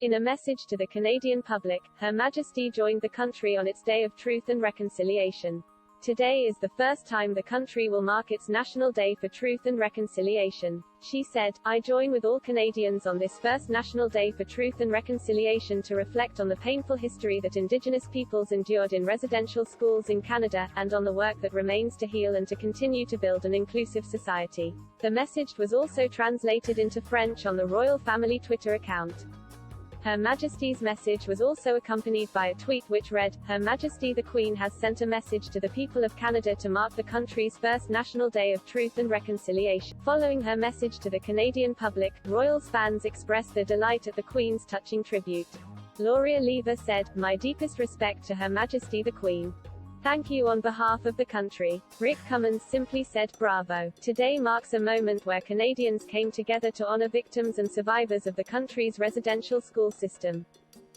In a message to the Canadian public, Her Majesty joined the country on its Day of Truth and Reconciliation. Today is the first time the country will mark its National Day for Truth and Reconciliation. She said, "I join with all Canadians on this first National Day for Truth and Reconciliation to reflect on the painful history that Indigenous peoples endured in residential schools in Canada, and on the work that remains to heal and to continue to build an inclusive society." The message was also translated into French on the royal family Twitter account. Her Majesty's message was also accompanied by a tweet which read, "Her Majesty the Queen has sent a message to the people of Canada to mark the country's first National Day of Truth and Reconciliation." Following her message to the Canadian public, Royals fans expressed their delight at the Queen's touching tribute. Gloria Lever said, "My deepest respect to Her Majesty the Queen. Thank you on behalf of the country." Rick Cummins simply said, "Bravo. Today marks a moment where Canadians came together to honor victims and survivors of the country's residential school system.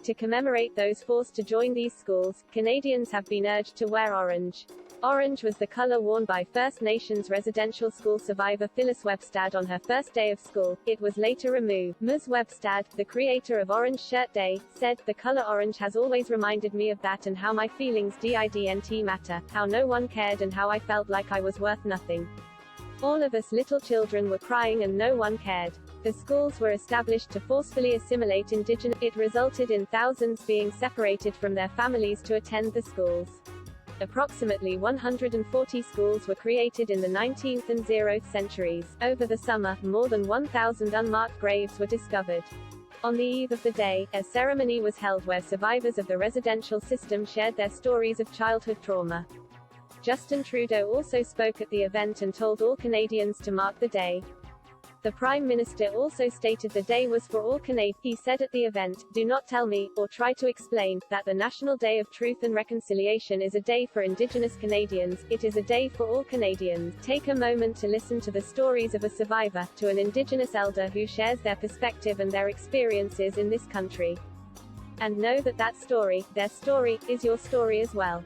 To commemorate those forced to join these schools, Canadians have been urged to wear orange." Orange was the color worn by First Nations residential school survivor Phyllis Webstad on her first day of school. It was later removed. Ms. Webstad, the creator of Orange Shirt Day, said, "The color orange has always reminded me of that and how my feelings didn't matter, how no one cared and how I felt like I was worth nothing. All of us little children were crying and no one cared." The schools were established to forcefully assimilate Indigenous. It resulted in thousands being separated from their families to attend the schools. Approximately 140 schools were created in the 19th and 0th centuries. Over the summer, more than 1,000 unmarked graves were discovered. On the eve of the day, a ceremony was held where survivors of the residential system shared their stories of childhood trauma. Justin Trudeau also spoke at the event and told all Canadians to mark the day. The Prime Minister also stated the day was for all Canadians. He said at the event, "Do not tell me, or try to explain, that the National Day of Truth and Reconciliation is a day for Indigenous Canadians. It is a day for all Canadians. Take a moment to listen to the stories of a survivor, to an Indigenous elder who shares their perspective and their experiences in this country. And know that that story, their story, is your story as well."